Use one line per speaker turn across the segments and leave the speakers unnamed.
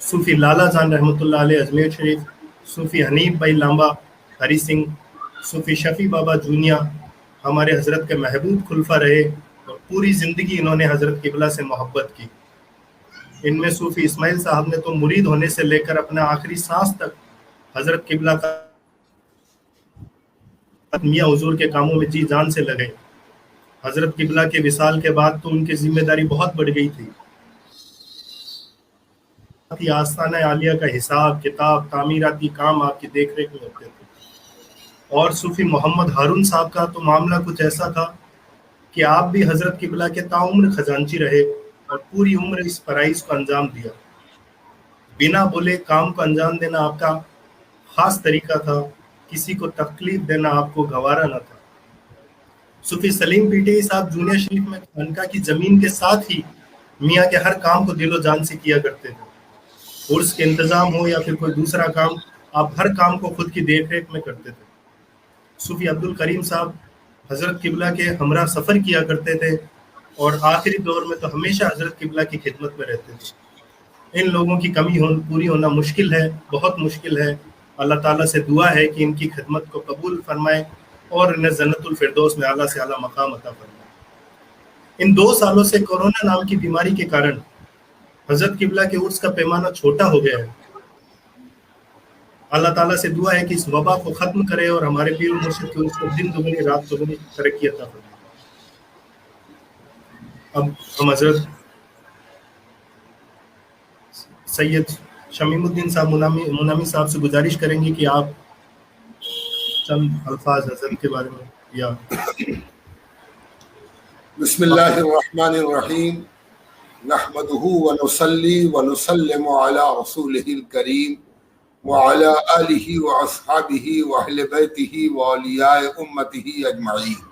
صوفی لالا جان رحمۃ اللہ علیہ اجمیر شریف، صوفی حنیف بھائی لامبا ہری سنگھ، صوفی شفیع بابا جونیا ہمارے حضرت کے محبوب خلفہ رہے اور پوری زندگی انہوں نے حضرت قبلہ سے محبت کی۔ ان میں صوفی اسماعیل صاحب نے تو مرید ہونے سے لے کر اپنا آخری سانس تک حضرت قبلہ کا میاں حضور کے کاموں میں جی جان سے لگے۔ حضرت قبلہ کے وصال کے بعد تو ان کی ذمہ داری بہت بڑھ گئی تھی۔ آستانہ عالیہ کا حساب کتاب تعمیراتی کام آپ کی دیکھ ریکھ میں ہوتے تھے۔ اور صوفی محمد ہارون صاحب کا تو معاملہ کچھ ایسا تھا کہ آپ بھی حضرت قبلہ کے تعمر خزانچی رہے اور پوری عمر اس فرائض کو انجام دیا۔ بنا بولے کام کو انجام دینا آپ کا خاص طریقہ تھا، کسی کو تکلیف دینا آپ کو گوارا نہ تھا۔ صوفی سلیم پیٹے صاحب جونیئر شریف میں خانقاہ کی زمین کے ساتھ ہی میاں کے ہر کام کو دل و جان سے کیا کرتے تھے۔ عرس کے انتظام ہو یا پھر کوئی دوسرا کام، آپ ہر کام کو خود کی دیکھ ریکھ میں کرتے تھے۔ صوفی عبد الکریم صاحب حضرت قبلہ کے ہمراہ سفر کیا کرتے تھے اور آخری دور میں تو ہمیشہ حضرت قبلہ کی خدمت میں رہتے تھے۔ ان لوگوں کی کمی پوری ہونا مشکل ہے، بہت مشکل ہے۔ اللہ تعالیٰ سے دعا ہے کہ ان کی خدمت کو قبول فرمائے اور انہیں جنت الفردوس میں اعلیٰ سے اعلیٰ مقام عطا فرمائے۔ ان 2 سالوں سے کورونا نام کی بیماری کے کارن حضرت قبلہ کے عرس کا پیمانہ چھوٹا ہو گیا ہے۔ اللہ تعالیٰ سے دعا ہے کہ اس وبا کو ختم کرے اور ہمارے پیر مرشد کے عرس کو دن دگنی رات دگنی ترقی عطا فرمائے۔ اب ہم حضرت سید شمیم الدین صاحب منامی صاحب سے گزارش کریں گے کہ آپ چند الفاظ حضرت کے بارے میں یا
بسم اللہ الرحمن الرحیم نحمده ونصلي ونسلم على رسوله الكريم وعلى آله وأصحابه وأهل بيته وأولياء أمته أجمعين۔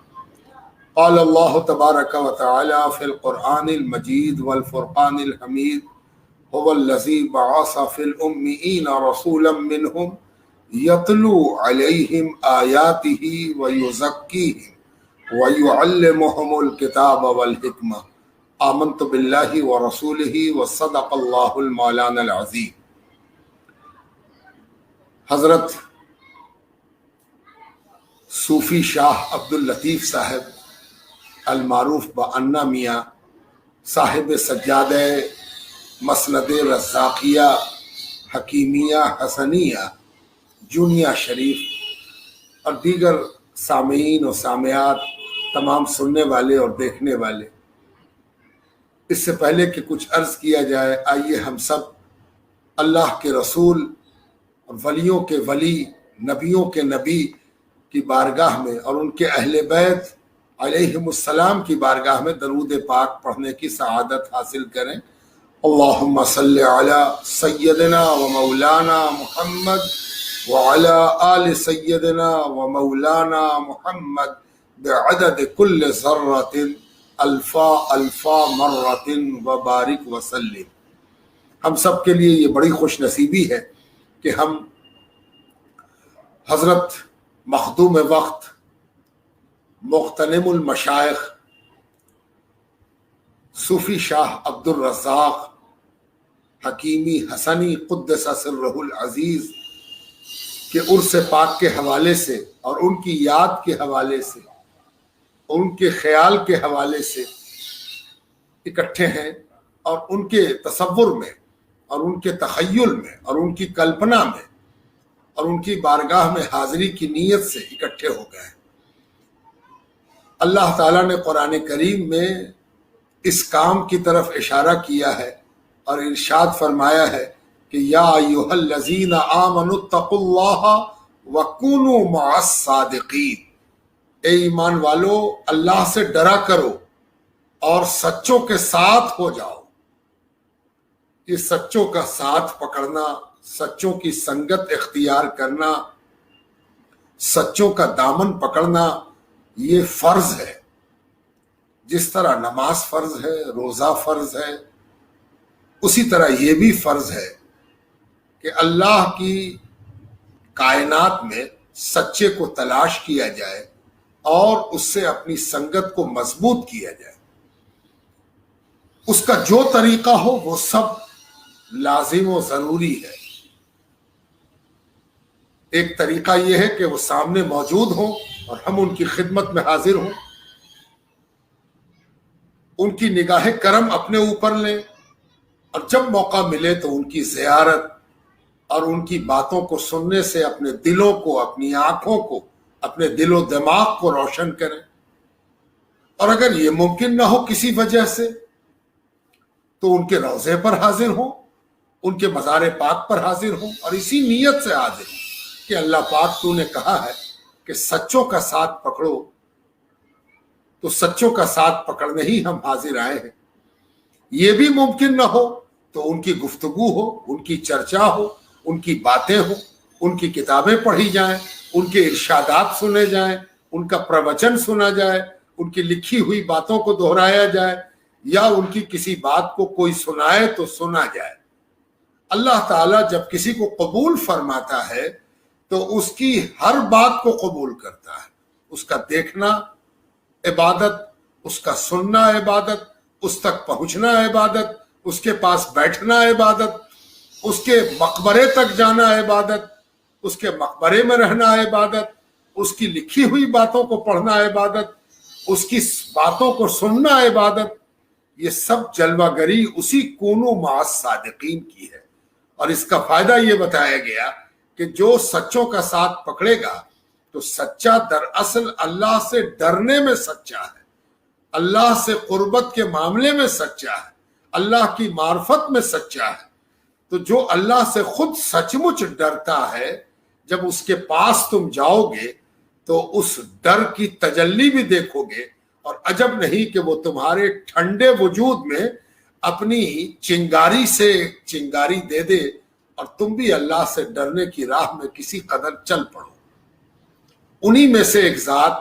قال الله تبارك وتعالى في القرآن المجيد والفرقان الحميد هو الذي بعث في الأميين رسولا منهم يتلو عليهم آياته ويزكيهم ويعلمهم الكتاب والحكمة آمنت بالله ورسوله وصدق الله المولانا العظيم۔ حضرت صوفی شاہ عبد اللطیف صاحب المعروف بأنا میاں صاحب سجادہ مسند رزاقیہ حکیمیہ حسنیہ جونیہ شریف اور دیگر سامعین و سامعات، تمام سننے والے اور دیکھنے والے، اس سے پہلے کہ کچھ عرض کیا جائے، آئیے ہم سب اللہ کے رسول اور ولیوں کے ولی، نبیوں کے نبی کی بارگاہ میں اور ان کے اہل بیت علیہم السلام کی بارگاہ میں درود پاک پڑھنے کی سعادت حاصل کریں۔ اللہم صلی علی سیدنا و مولانا محمد وعلی آل سیدنا و مولانا محمد بعدد کل ذرۃ الفا الفا مرۃ وبارک وسلم۔ ہم سب کے لیے یہ بڑی خوش نصیبی ہے کہ ہم حضرت مخدوم وقت مغتنم المشائخ صوفی شاہ عبد الرزاق حکیمی حسنی قدس سرہ العزیز کے عرس پاک کے حوالے سے اور ان کی یاد کے حوالے سے، ان کے خیال کے حوالے سے اکٹھے ہیں، اور ان کے تصور میں اور ان کے تخیل میں اور ان کی کلپنا میں اور ان کی بارگاہ میں حاضری کی نیت سے اکٹھے ہو گئے۔ اللہ تعالیٰ نے قرآن کریم میں اس کام کی طرف اشارہ کیا ہے اور ارشاد فرمایا ہے کہ یا ایھا الذین آمنوا اتقوا اللہ وکونوا مع الصادقین، اے ایمان والو اللہ سے ڈرا کرو اور سچوں کے ساتھ ہو جاؤ۔ یہ سچوں کا ساتھ پکڑنا، سچوں کی سنگت اختیار کرنا، سچوں کا دامن پکڑنا، یہ فرض ہے۔ جس طرح نماز فرض ہے، روزہ فرض ہے، اسی طرح یہ بھی فرض ہے کہ اللہ کی کائنات میں سچے کو تلاش کیا جائے اور اس سے اپنی سنگت کو مضبوط کیا جائے۔ اس کا جو طریقہ ہو وہ سب لازم و ضروری ہے۔ ایک طریقہ یہ ہے کہ وہ سامنے موجود ہوں اور ہم ان کی خدمت میں حاضر ہوں، ان کی نگاہ کرم اپنے اوپر لیں، اور جب موقع ملے تو ان کی زیارت اور ان کی باتوں کو سننے سے اپنے دلوں کو، اپنی آنکھوں کو، اپنے دل و دماغ کو روشن کریں۔ اور اگر یہ ممکن نہ ہو کسی وجہ سے تو ان کے روضے پر حاضر ہوں، ان کے مزار پاک پر حاضر ہوں، اور اسی نیت سے حاضر ہوں کہ اللہ پاک تو نے کہا ہے کہ سچوں کا ساتھ پکڑو، تو سچوں کا ساتھ پکڑنے ہی ہم حاضر آئے ہیں۔ یہ بھی ممکن نہ ہو تو ان کی گفتگو ہو، ان کی چرچا ہو، ان کی باتیں ہوں، ان کی کتابیں پڑھی جائیں، ان کے ارشادات سنے جائیں، ان کا پروچن سنا جائے، ان کی لکھی ہوئی باتوں کو دہرایا جائے، یا ان کی کسی بات کو کوئی سنائے تو سنا جائے۔ اللہ تعالیٰ جب کسی کو قبول فرماتا ہے تو اس کی ہر بات کو قبول کرتا ہے۔ اس کا دیکھنا عبادت، اس کا سننا عبادت، اس تک پہنچنا عبادت، اس کے پاس بیٹھنا عبادت، اس کے مقبرے تک جانا عبادت، اس کے مقبرے میں رہنا عبادت، اس کی لکھی ہوئی باتوں کو پڑھنا عبادت، اس کی باتوں کو سننا عبادت۔ یہ سب جلوہ گری اسی کونوا مع الصادقین کی ہے۔ اور اس کا فائدہ یہ بتایا گیا کہ جو سچوں کا ساتھ پکڑے گا تو سچا دراصل اللہ سے ڈرنے میں سچا ہے، اللہ سے قربت کے معاملے میں سچا ہے، اللہ کی معرفت میں سچا ہے۔ تو جو اللہ سے خود سچ مچ ڈرتا ہے، جب اس کے پاس تم جاؤ گے تو اس ڈر کی تجلی بھی دیکھو گے، اور عجب نہیں کہ وہ تمہارے ٹھنڈے وجود میں اپنی چنگاری سے چنگاری دے دے، اور تم بھی اللہ سے ڈرنے کی راہ میں کسی قدر چل پڑو۔ انہی میں سے ایک ذات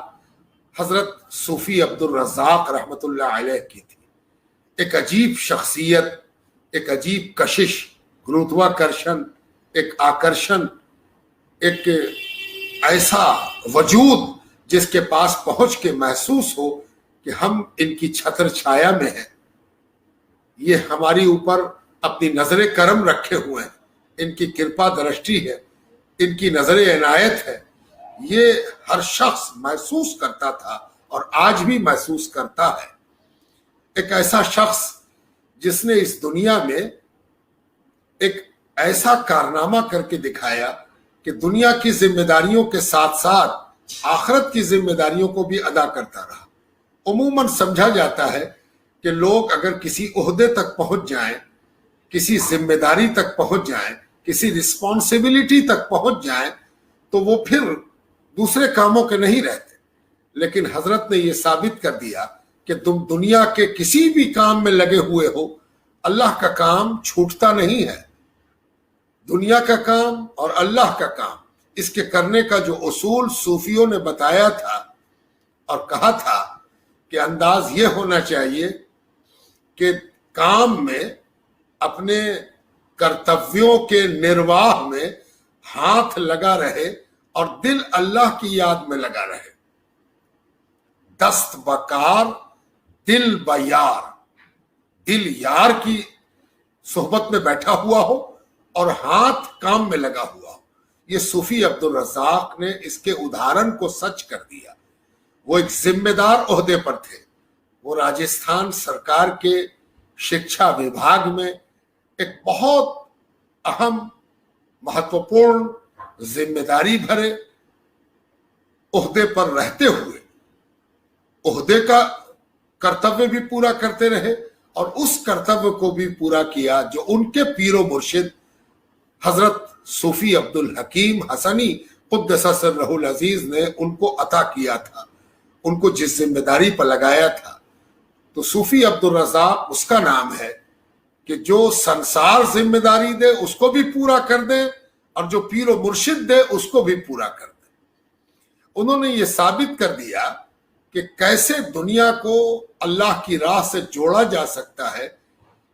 حضرت صوفی عبد الرزاق رحمۃ اللہ علیہ کی تھی۔ ایک عجیب شخصیت، ایک عجیب کشش، گروتواکرشن، ایک آکرشن، ایک ایسا وجود جس کے پاس پہنچ کے محسوس ہو کہ ہم ان کی چھتر چھایا میں ہیں، یہ ہماری اوپر اپنی نظر کرم رکھے ہوئے ہیں، ان کی کرپا درشٹی ہے، ان کی نظر عنایت ہے۔ یہ ہر شخص محسوس کرتا تھا اور آج بھی محسوس کرتا ہے۔ ایک ایسا شخص جس نے اس دنیا میں ایک ایسا کارنامہ کر کے دکھایا کہ دنیا کی ذمہ داریوں کے ساتھ ساتھ آخرت کی ذمہ داریوں کو بھی ادا کرتا رہا۔ عموماً سمجھا جاتا ہے کہ لوگ اگر کسی عہدے تک پہنچ جائیں، کسی ذمہ داری تک پہنچ جائیں، کسی رسپانسبلٹی تک پہنچ جائیں تو وہ پھر دوسرے کاموں کے نہیں رہتے۔ لیکن حضرت نے یہ ثابت کر دیا کہ تم دنیا کے کسی بھی کام میں لگے ہوئے ہو، اللہ کا کام چھوٹتا نہیں ہے۔ دنیا کا کام اور اللہ کا کام، اس کے کرنے کا جو اصول صوفیوں نے بتایا تھا اور کہا تھا کہ انداز یہ ہونا چاہیے کہ کام میں، اپنے کرتویوں کے نرواہ میں ہاتھ لگا رہے اور دل اللہ کی یاد میں لگا رہے۔ دست بکار دل بیار، دل یار کی صحبت میں بیٹھا ہوا ہو اور ہاتھ کام میں لگا ہوا ہو۔ یہ صوفی عبد الرزاق نے اس کے ادھارن کو سچ کر دیا۔ وہ ایک ذمہ دار عہدے پر تھے، وہ راجستھان سرکار کے شکشا وبھاگ میں ایک بہت اہم، مہتوپورن، ذمہ داری بھرے عہدے پر رہتے ہوئے عہدے کا کرتویہ بھی پورا کرتے رہے، اور اس کرتویہ کو بھی پورا کیا جو ان کے پیر و مرشد حضرت صوفی عبد الحکیم حسنی قدس سرہ العزیز نے ان کو عطا کیا تھا، ان کو جس ذمہ داری پر لگایا تھا۔ تو صوفی عبد الرزاق اس کا نام ہے کہ جو سنسار ذمہ داری دے اس کو بھی پورا کر دے، اور جو پیر و مرشد دے اس کو بھی پورا کر دے۔ انہوں نے یہ ثابت کر دیا کہ کیسے دنیا کو اللہ کی راہ سے جوڑا جا سکتا ہے۔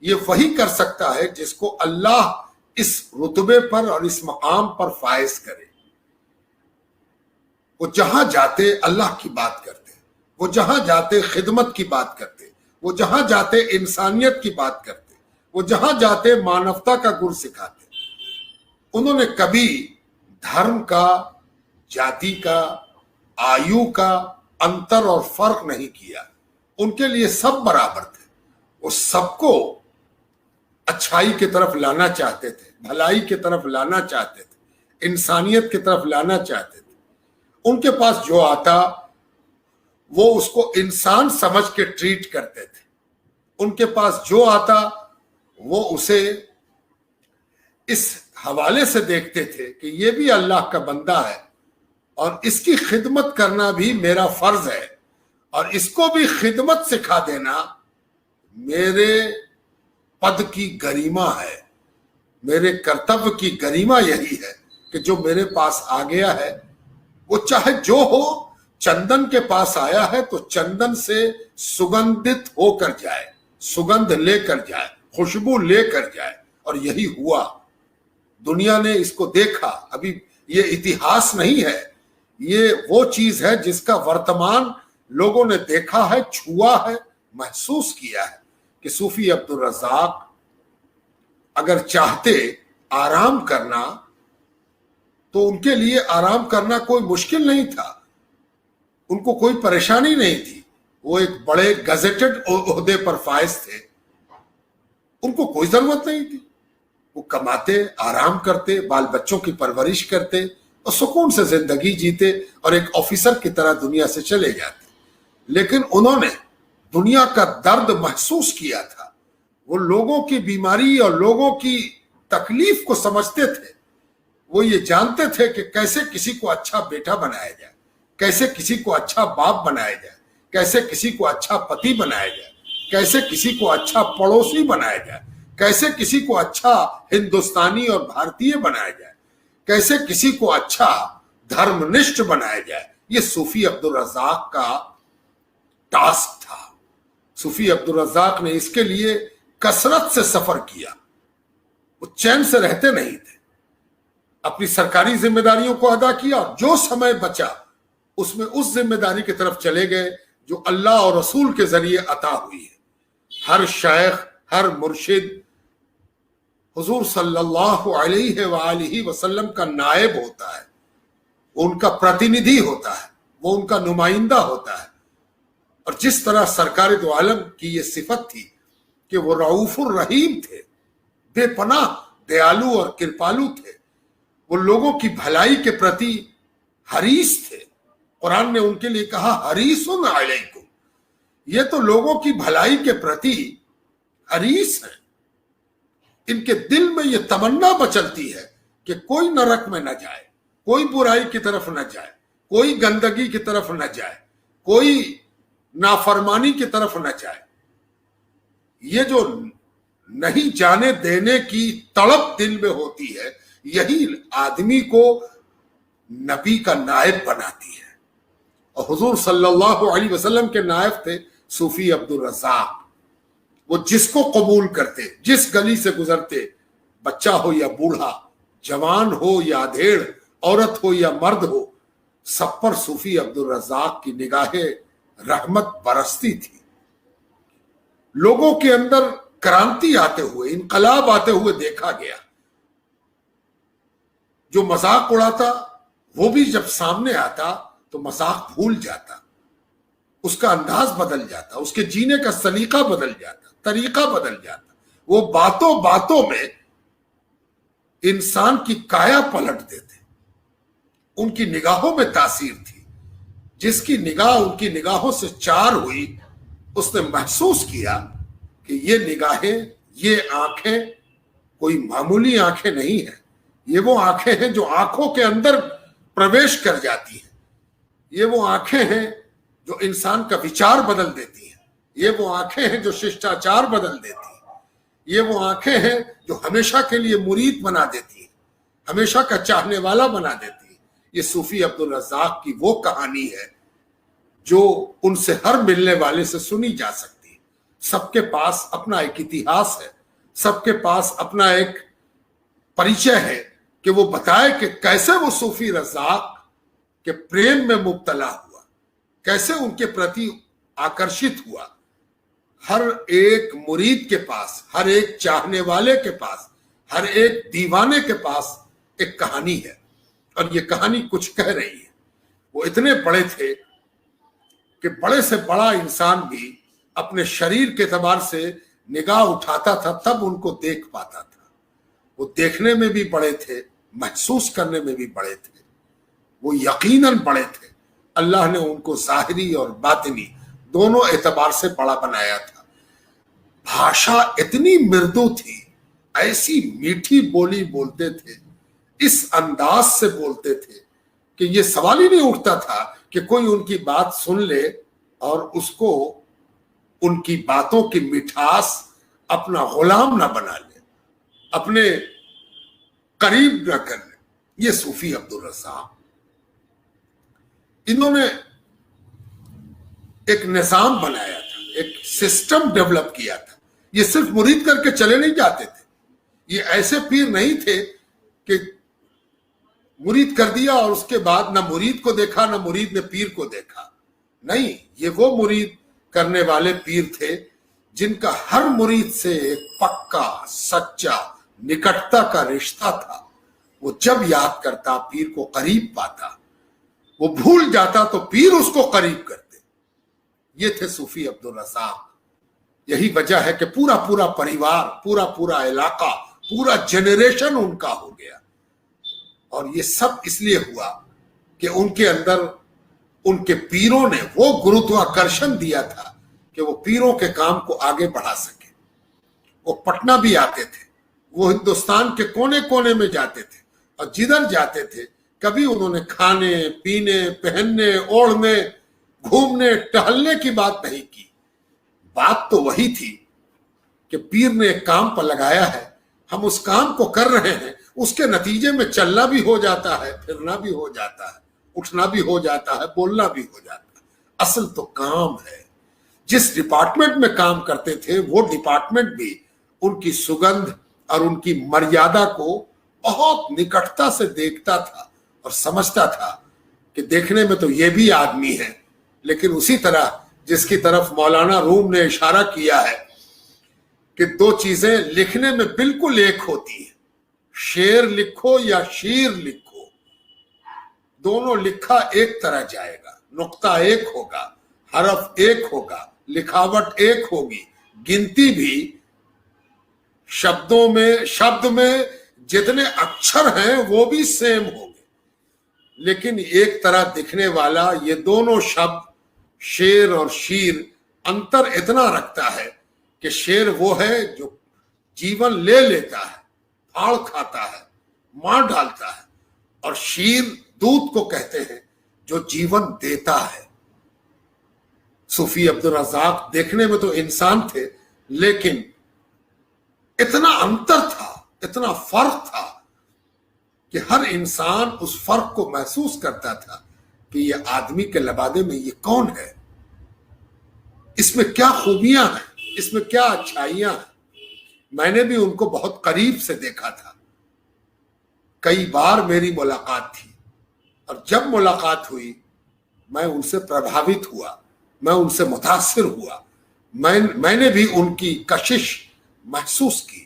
یہ وہی کر سکتا ہے جس کو اللہ اس رتبے پر اور اس مقام پر فائز کرے۔ وہ جہاں جاتے اللہ کی بات کرتے، وہ جہاں جاتے خدمت کی بات کرتے، وہ جہاں جاتے انسانیت کی بات کرتے، وہ جہاں جاتے مانوتا کا گر سکھاتے. انہوں نے کبھی دھرم کا، جاتی کا، آیو کا انتر اور فرق نہیں کیا. ان کے لیے سب برابر تھے. وہ سب کو اچھائی کی طرف لانا چاہتے تھے، بھلائی کی طرف لانا چاہتے تھے، انسانیت کی طرف لانا چاہتے تھے. ان کے پاس جو آتا وہ اس کو انسان سمجھ کے ٹریٹ کرتے تھے. ان کے پاس جو آتا وہ اسے اس حوالے سے دیکھتے تھے کہ یہ بھی اللہ کا بندہ ہے اور اس کی خدمت کرنا بھی میرا فرض ہے، اور اس کو بھی خدمت سکھا دینا میرے پد کی گریما ہے، میرے کرتویہ کی گریما یہی ہے کہ جو میرے پاس آ گیا ہے وہ چاہے جو ہو، چندن کے پاس آیا ہے تو چندن سے سگندھت ہو کر جائے، سگندھ لے کر جائے، خوشبو لے کر جائے. اور یہی ہوا. دنیا نے اس کو دیکھا. ابھی یہ اتہاس نہیں ہے، یہ وہ چیز ہے جس کا ورتمان لوگوں نے دیکھا ہے، چھوا ہے، محسوس کیا ہے کہ صوفی عبدالرزاق اگر چاہتے آرام کرنا تو ان کے لیے آرام کرنا کوئی مشکل نہیں تھا، ان کو کوئی پریشانی نہیں تھی. وہ ایک بڑے گزیٹڈ عہدے پر فائز تھے، ان کو کوئی ضرورت نہیں تھی. وہ کماتے، آرام کرتے، بال بچوں کی پرورش کرتے اور سکون سے زندگی جیتے اور ایک آفیسر کی طرح دنیا سے چلے جاتے. لیکن انہوں نے دنیا کا درد محسوس کیا تھا. وہ لوگوں کی بیماری اور لوگوں کی تکلیف کو سمجھتے تھے. وہ یہ جانتے تھے کہ کیسے کسی کو اچھا بیٹا بنایا جائے، کیسے کسی کو اچھا باپ بنایا جائے، کیسے کسی کو اچھا پتی بنایا جائے، کیسے کسی کو اچھا پڑوسی بنایا جائے، کیسے کسی کو اچھا ہندوستانی اور بھارتیہ بنایا جائے، کیسے کسی کو اچھا دھرم نشٹ بنایا جائے. یہ صوفی عبدالرزاق کا ٹاسک تھا. صوفی عبدالرزاق نے اس کے لیے کثرت سے سفر کیا. وہ چین سے رہتے نہیں تھے. اپنی سرکاری ذمہ داریوں کو ادا کیا، جو سمے بچا اس میں اس ذمہ داری کی طرف چلے گئے جو اللہ اور رسول کے ذریعے عطا ہوئی ہے. ہر شیخ، ہر مرشد حضور صلی اللہ علیہ وآلہ وسلم کا نائب ہوتا ہے، وہ ان کا پرتیندھی ہوتا ہے، وہ ان کا نمائندہ ہوتا ہے. اور جس طرح سرکار دو عالم کی یہ صفت تھی کہ وہ رؤوف الرحیم تھے، بے پناہ دیالو اور کرپالو تھے، وہ لوگوں کی بھلائی کے پرتی حریص تھے. قرآن نے ان کے لیے کہا حریص علیکم. یہ تو لوگوں کی بھلائی کے پرتی حریص ہیں. ان کے دل میں یہ تمنا مچلتی ہے کہ کوئی نرک میں نہ جائے، کوئی برائی کی طرف نہ جائے، کوئی گندگی کی طرف نہ جائے، کوئی نافرمانی کی طرف نہ جائے. یہ جو نہیں جانے دینے کی تڑپ دل میں ہوتی ہے، یہی آدمی کو نبی کا نائب بناتی ہے. اور حضور صلی اللہ علیہ وسلم کے نائب تھے صوفی عبدالرزاق. وہ جس کو قبول کرتے، جس گلی سے گزرتے، بچہ ہو یا بوڑھا، جوان ہو یا ادھیڑ، عورت ہو یا مرد ہو، سب پر صوفی عبدالرزاق کی نگاہ رحمت برستی تھی. لوگوں کے اندر کرانتی آتے ہوئے، انقلاب آتے ہوئے دیکھا گیا. جو مذاق اڑاتا وہ بھی جب سامنے آتا تو مذاق بھول جاتا، اس کا انداز بدل جاتا، اس کے جینے کا سلیقہ بدل جاتا، طریقہ بدل جاتا. وہ باتوں باتوں میں انسان کی کایا پلٹ دیتے. ان کی نگاہوں میں تاثیر تھی. جس کی نگاہ ان کی نگاہوں سے چار ہوئی، اس نے محسوس کیا کہ یہ نگاہیں، یہ آنکھیں کوئی معمولی آنکھیں نہیں ہیں. یہ وہ آنکھیں ہیں جو آنکھوں کے اندر پرویش کر جاتی ہیں. یہ وہ آنکھیں ہیں جو انسان کا وچار بدل دیتی ہیں. یہ وہ آنکھیں ہیں جو ششٹاچار بدل دیتی ہیں. یہ وہ آنکھیں ہیں جو ہمیشہ کے لیے مرید بنا دیتی ہیں، ہمیشہ کا چاہنے والا بنا دیتی ہیں. یہ صوفی عبدالرزاق کی وہ کہانی ہے جو ان سے ہر ملنے والے سے سنی جا سکتی ہے. سب کے پاس اپنا ایک اتہاس ہے، سب کے پاس اپنا ایک پریچے ہے کہ وہ بتائے کہ کیسے وہ صوفی رزاق کے پریم میں مبتلا ہوا، کیسے ان کے پرتی آکرشت ہوا. ہر ایک مرید کے پاس، ہر ایک چاہنے والے کے پاس، ہر ایک دیوانے کے پاس ایک کہانی ہے، اور یہ کہانی کچھ کہہ رہی ہے۔ وہ اتنے بڑے تھے کہ بڑے سے بڑا انسان بھی اپنے شریر کے اعتبار سے نگاہ اٹھاتا تھا تب ان کو دیکھ پاتا تھا۔ وہ دیکھنے میں بھی بڑے تھے، محسوس کرنے میں بھی بڑے تھے، وہ یقیناً بڑے تھے۔ اللہ نے ان کو ظاہری اور باطنی دونوں اعتبار سے بڑا بنایا تھا۔ بھاشا اتنی مردو تھی، ایسی میٹھی بولی بولتے تھے، اس انداز سے بولتے تھے کہ یہ سوال ہی نہیں اٹھتا تھا کہ کوئی ان کی بات سن لے اور اس کو ان کی باتوں کی مٹھاس اپنا غلام نہ بنا لے، اپنے قریب نہ کر لے۔ یہ صوفی عبدالرزاق، انہوں نے ایک نظام بنایا تھا، ایک سسٹم ڈیولپ کیا تھا۔ یہ صرف مرید کر کے چلے نہیں جاتے تھے، یہ ایسے پیر نہیں تھے کہ مرید کر دیا اور اس کے بعد نہ مرید کو دیکھا نہ مرید نے پیر کو دیکھا۔ نہیں، یہ وہ مرید کرنے والے پیر تھے جن کا ہر مرید سے ایک پکا سچا نکٹتا کا رشتہ تھا۔ وہ جب یاد کرتا پیر کو قریب پاتا، وہ بھول جاتا تو پیر اس کو قریب کرتے۔ یہ تھے صوفی عبدالرزاق۔ یہی وجہ ہے کہ پورا پریوار، پورا علاقہ، پورا جنریشن ان کا ہو گیا، اور یہ سب اس لیے ہوا کہ ان کے اندر ان کے پیروں نے وہ گروتواکرشن دیا تھا کہ وہ پیروں کے کام کو آگے بڑھا سکے۔ وہ پٹنہ بھی آتے تھے، وہ ہندوستان کے کونے کونے میں جاتے تھے، اور جدھر جاتے تھے کبھی انہوں نے کھانے پینے، پہننے اوڑھنے، گھومنے ٹہلنے کی بات نہیں کی۔ بات تو وہی تھی کہ پیر نے ایک کام پر لگایا ہے، ہم اس کام کو کر رہے ہیں، اس کے نتیجے میں چلنا بھی ہو جاتا ہے، پھرنا بھی ہو جاتا ہے، اٹھنا بھی ہو جاتا ہے، بولنا بھی ہو جاتا ہے۔ اصل تو کام ہے۔ جس ڈپارٹمنٹ میں کام کرتے تھے وہ ڈپارٹمنٹ بھی ان کی سگندھ اور ان کی مریادہ کو بہت نکٹتا سے دیکھتا تھا اور سمجھتا تھا کہ دیکھنے میں تو یہ بھی آدمی ہے، لیکن اسی طرح جس کی طرف مولانا روم نے اشارہ کیا ہے کہ دو چیزیں لکھنے میں بالکل ایک ہوتی ہیں، شعر لکھو یا شیر لکھو، دونوں لکھا ایک طرح جائے گا، نقطہ ایک ہوگا، حرف ایک ہوگا، لکھاوٹ ایک ہوگی، گنتی بھی شبد میں جتنے اکچھر ہیں وہ بھی سیم ہوں گے، لیکن ایک طرح دکھنے والا یہ دونوں شبد شعر اور شیر انتر اتنا رکھتا ہے کہ شعر وہ ہے جو جیون لے لیتا ہے، پھاڑ کھاتا ہے، مار ڈالتا ہے، اور شیر دودھ کو کہتے ہیں جو جیون دیتا ہے۔ صوفی عبدالرزاق دیکھنے میں تو انسان تھے، لیکن اتنا انتر تھا، اتنا فرق تھا کہ ہر انسان اس فرق کو محسوس کرتا تھا کہ یہ آدمی کے لبادے میں یہ کون ہے، اس میں کیا خوبیاں ہیں، اس میں کیا اچھائیاں ہیں۔ میں نے بھی ان کو بہت قریب سے دیکھا تھا، کئی بار میری ملاقات تھی، اور جب ملاقات ہوئی میں ان سے پربھاوت ہوا، میں ان سے متاثر ہوا، میں نے بھی ان کی کشش محسوس کی۔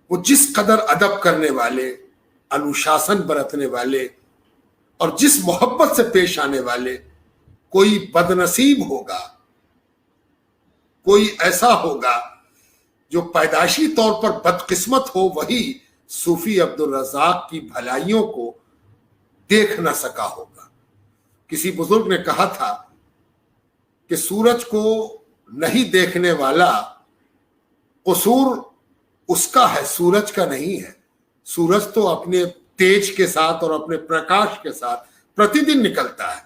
وہ جس قدر ادب کرنے والے، انوشاسن برتنے والے، اور جس محبت سے پیش آنے والے، کوئی بدنصیب ہوگا، کوئی ایسا ہوگا جو پیدائشی طور پر بدقسمت ہو، وہی صوفی عبدالرزاق کی بھلائیوں کو دیکھ نہ سکا ہوگا۔ کسی بزرگ نے کہا تھا کہ سورج کو نہیں دیکھنے والا قصور اس کا ہے، سورج کا نہیں ہے۔ سورج تو اپنے تیج کے ساتھ اور اپنے پرکاش کے ساتھ پرتی دن نکلتا ہے،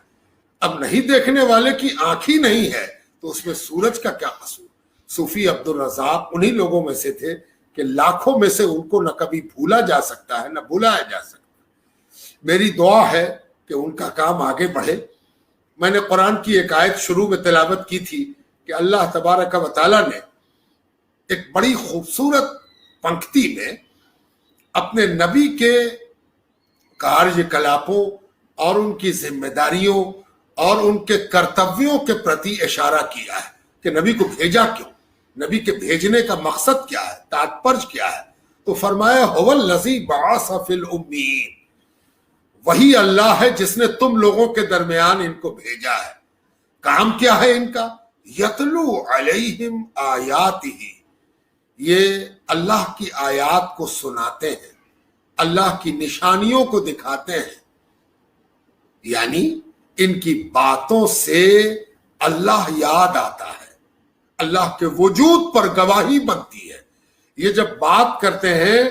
اب نہیں دیکھنے والے کی آنکھ ہی نہیں ہے تو اس میں سورج کا کیا قصور۔ صوفی عبدالرزاق انہی لوگوں میں سے تھے کہ لاکھوں میں سے ان کو نہ کبھی بھولا جا سکتا ہے نہ بھلایا جا سکتا۔ میری دعا ہے کہ ان کا کام آگے بڑھے۔ میں نے قرآن کی ایک آیت شروع میں تلاوت کی تھی کہ اللہ تبارک و تعالیٰ نے ایک بڑی خوبصورت پنکتی میں اپنے نبی کے کاریہ کلاپوں اور ان کی ذمہ داریوں اور ان کے کرتویوں کے پرتی اشارہ کیا ہے کہ نبی کو بھیجا کیوں۔ نبی کے بھیجنے کا مقصد کیا ہے، تاتپرج کیا ہے؟ تو فرمایا هو الذی بعث فی الامیین، وہی اللہ ہے جس نے تم لوگوں کے درمیان ان کو بھیجا ہے۔ کام کیا ہے ان کا؟ یتلو علیہم آیاتہ، یہ اللہ کی آیات کو سناتے ہیں، اللہ کی نشانیوں کو دکھاتے ہیں، یعنی ان کی باتوں سے اللہ یاد آتا ہے، اللہ کے وجود پر گواہی بنتی ہے۔ یہ جب بات کرتے ہیں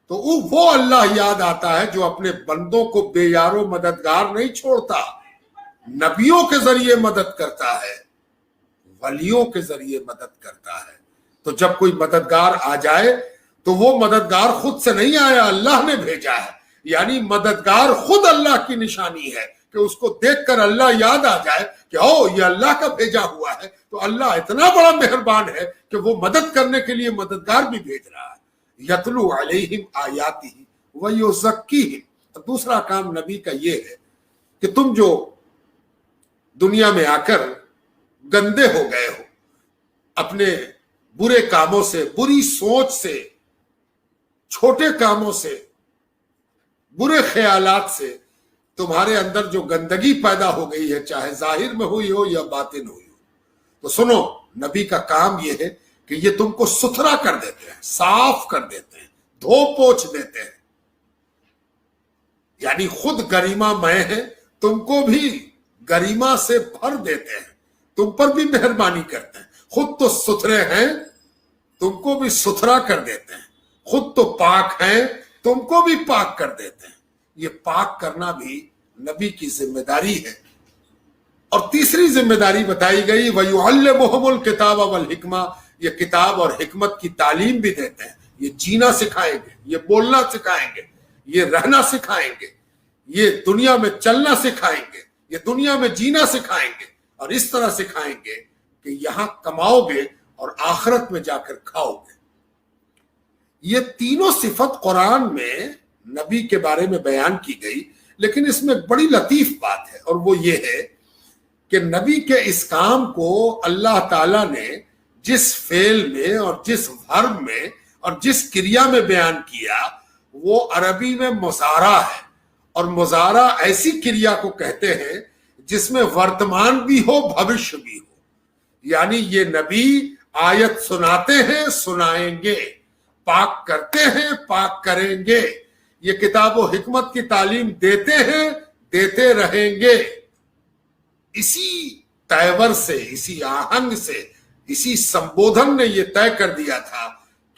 تو وہ اللہ یاد آتا ہے جو اپنے بندوں کو بے یار و مددگار نہیں چھوڑتا، نبیوں کے ذریعے مدد کرتا ہے، ولیوں کے ذریعے مدد کرتا ہے۔ تو جب کوئی مددگار آ جائے تو وہ مددگار خود سے نہیں آیا، اللہ نے بھیجا ہے، یعنی مددگار خود اللہ کی نشانی ہے کہ اس کو دیکھ کر اللہ یاد آ جائے کہ او یہ اللہ کا بھیجا ہوا ہے، تو اللہ اتنا بڑا مہربان ہے کہ وہ مدد کرنے کے لیے مددگار بھی بھیج رہا ہے۔ یتلو علیہم آیاتہ ویزکیہم، دوسرا کام نبی کا یہ ہے کہ تم جو دنیا میں آ کر گندے ہو گئے ہو اپنے برے کاموں سے، بری سوچ سے، چھوٹے کاموں سے، برے خیالات سے، تمہارے اندر جو گندگی پیدا ہو گئی ہے، چاہے ظاہر میں ہوئی ہو یا باطن ہوئی ہو، تو سنو، نبی کا کام یہ ہے کہ یہ تم کو ستھرا کر دیتے ہیں، صاف کر دیتے ہیں، دھو پوچھ دیتے ہیں، یعنی خود گریما میں ہیں، تم کو بھی گریما سے بھر دیتے ہیں، تم پر بھی مہربانی کرتے ہیں، خود تو ستھرے ہیں تم کو بھی ستھرا کر دیتے ہیں، خود تو پاک ہیں تم کو بھی پاک کر دیتے ہیں۔ یہ پاک کرنا بھی نبی کی ذمہ داری ہے۔ اور تیسری ذمہ داری بتائی گئی وَيُعَلِّمُهُمُ الْكِتَابَ وَالْحِكْمَةَ، یہ کتاب اور حکمت کی تعلیم بھی دیتے ہیں، یہ جینا سکھائیں گے، یہ بولنا سکھائیں گے، یہ رہنا سکھائیں گے، یہ دنیا میں چلنا سکھائیں گے، یہ دنیا میں جینا سکھائیں گے، اور اس طرح سکھائیں گے کہ یہاں کماؤ گے اور آخرت میں جا کر کھاؤ گے۔ یہ تینوں صفت قرآن میں نبی کے بارے میں بیان کی گئی، لیکن اس میں ایک بڑی لطیف بات ہے، اور وہ یہ ہے کہ نبی کے اس کام کو اللہ تعالیٰ نے جس فعل میں اور جس حرف میں اور جس کریا میں بیان کیا وہ عربی میں مضارع ہے، اور مضارع ایسی کریا کو کہتے ہیں جس میں ورتمان بھی ہو بھوشیہ بھی ہو، یعنی یہ نبی آیت سناتے ہیں، سنائیں گے، پاک کرتے ہیں، پاک کریں گے، یہ کتاب و حکمت کی تعلیم دیتے ہیں، دیتے رہیں گے۔ اسی تیور سے، اسی آہنگ سے، اسی سمبودھن نے یہ طے کر دیا تھا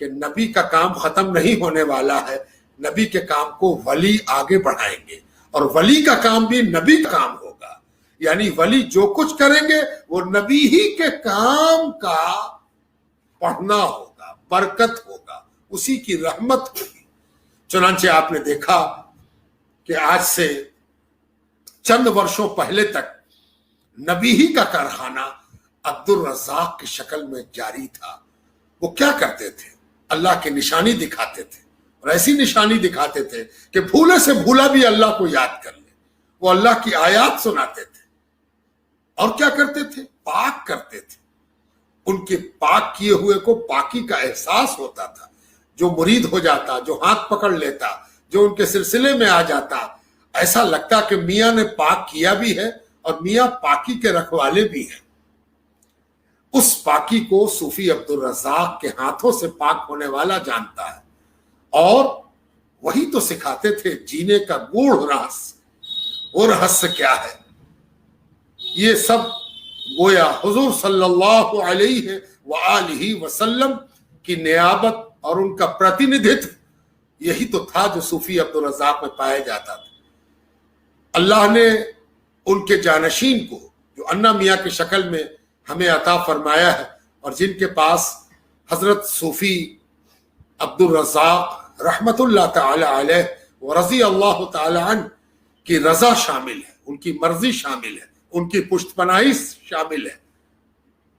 کہ نبی کا کام ختم نہیں ہونے والا ہے، نبی کے کام کو ولی آگے بڑھائیں گے، اور ولی کا کام بھی نبی کا کام ہوگا، یعنی ولی جو کچھ کریں گے وہ نبی ہی کے کام کا پڑھنا ہوگا، برکت ہوگا، اسی کی رحمت ہوگی۔ چنانچہ آپ نے دیکھا کہ آج سے چند ورشوں پہلے تک نبی ہی کا کارخانہ عبد الرزاق کی شکل میں جاری تھا۔ وہ کیا کرتے تھے؟ اللہ کی نشانی دکھاتے تھے، اور ایسی نشانی دکھاتے تھے کہ بھولے سے بھولا بھی اللہ کو یاد کر لے۔ وہ اللہ کی آیات سناتے تھے، اور کیا کرتے تھے؟ پاک کرتے تھے۔ ان کے پاک کیے ہوئے کو پاکی کا احساس ہوتا تھا۔ جو مرید ہو جاتا، جو ہاتھ پکڑ لیتا، جو ان کے سلسلے میں آ جاتا، ایسا لگتا کہ میاں نے پاک کیا بھی ہے اور میاں پاکی کے رکھوالے بھی ہیں۔ اس پاکی کو صوفی عبد الرزاق کے ہاتھوں سے پاک ہونے والا جانتا ہے، اور وہی تو سکھاتے تھے جینے کا گوڑھ رہس۔ وہ رہس کیا ہے؟ یہ سب گویا حضور صلی اللہ علیہ وآلہ وسلم کی نیابت اور ان کا پرتیندھتو یہی تو تھا جو صوفی عبد الرزاق میں پایا جاتا تھا۔ اللہ نے ان کے جانشین کو جو انا میاں کی شکل میں ہمیں عطا فرمایا ہے، اور جن کے پاس حضرت صوفی عبد الرزاق رحمت اللہ تعالی علیہ ورضی اللہ تعالی عنہ کی رضا شامل ہے، ان کی مرضی شامل ہے، ان کی پشت پناہی شامل ہے۔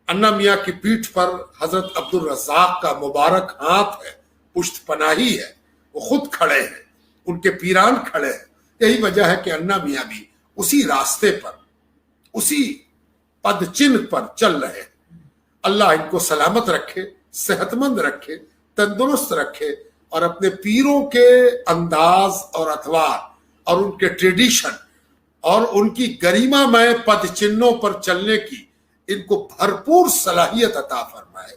انا میاں کی پیٹھ پر حضرت عبد الرزاق کا مبارک ہاتھ ہے، پشت پناہی ہے، وہ خود کھڑے ہیں، ان کے پیران کھڑے ہیں۔ یہی وجہ ہے کہ انا میاں بھی اسی راستے پر، اسی پد چنہ پر چل رہے ہیں۔ اللہ ان کو سلامت رکھے، صحت مند رکھے، تندرست رکھے، اور اپنے پیروں کے انداز اور اطوار اور ان کے ٹریڈیشن اور ان کی گریمامئے پد چنوں پر چلنے کی ان کو بھرپور صلاحیت عطا فرمائے۔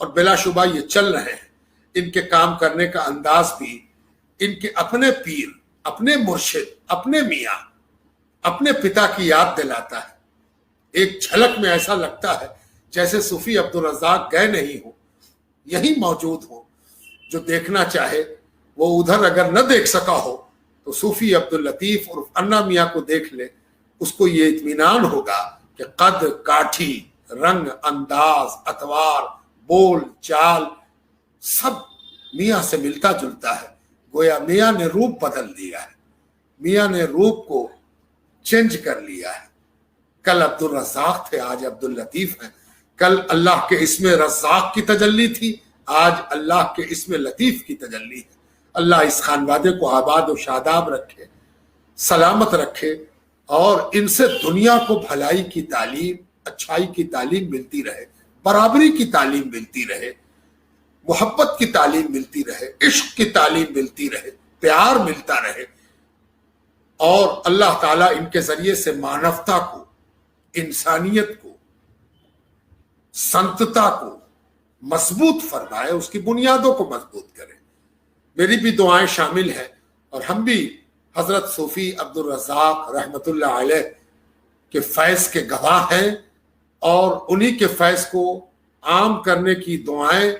اور بلا شبہ یہ چل رہے ہیں، ان کے کام کرنے کا انداز بھی ان کے اپنے پیر، اپنے مرشد، اپنے میاں، اپنے پتا کی یاد دلاتا ہے۔ ایک جھلک میں ایسا لگتا ہے جیسے صوفی عبدالرزاق گئے نہیں ہوں، یہی موجود ہوں۔ جو دیکھنا چاہے وہ ادھر اگر نہ دیکھ سکا ہو تو صوفی عبداللطیف اور انا میاں کو دیکھ لے، اس کو یہ اطمینان ہوگا کہ قد، کاٹھی، رنگ، انداز، اطوار، بول چال سب میاں سے ملتا جلتا ہے۔ گویا میاں نے روپ بدل دیا ہے، میاں نے روپ کو چینج کر لیا ہے۔ کل عبدالرزاق تھے، آج عبداللطیف ہیں۔ کل اللہ کے اسم رزاق کی تجلی تھی، آج اللہ کے اسم لطیف کی تجلی ہے۔ اللہ اس خانوادے کو آباد و شاداب رکھے، سلامت رکھے، اور ان سے دنیا کو بھلائی کی تعلیم، اچھائی کی تعلیم ملتی رہے، برابری کی تعلیم ملتی رہے، محبت کی تعلیم ملتی رہے، عشق کی تعلیم ملتی رہے، پیار ملتا رہے، اور اللہ تعالیٰ ان کے ذریعے سے مانوتا کو، انسانیت کو، سنتتا کو مضبوط فرمائے، اس کی بنیادوں کو مضبوط کرے۔ میری بھی دعائیں شامل ہیں، اور ہم بھی حضرت صوفی عبدالرزاق رحمت اللہ علیہ کے فیض کے گواہ ہیں، اور انہی کے فیض کو عام کرنے کی دعائیں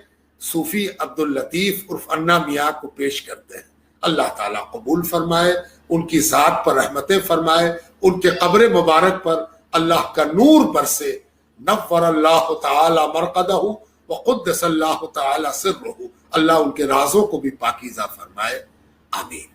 صوفی عبداللطیف عرف انا میاں کو پیش کرتے ہیں۔ اللہ تعالیٰ قبول فرمائے، ان کی ذات پر رحمتیں فرمائے، ان کے قبر مبارک پر اللہ کا نور برسے۔ نور اللہ تعالی مرقدہ وقدس اللہ تعالی سرہ، اللہ ان کے رازوں کو بھی پاکیزہ فرمائے، آمین۔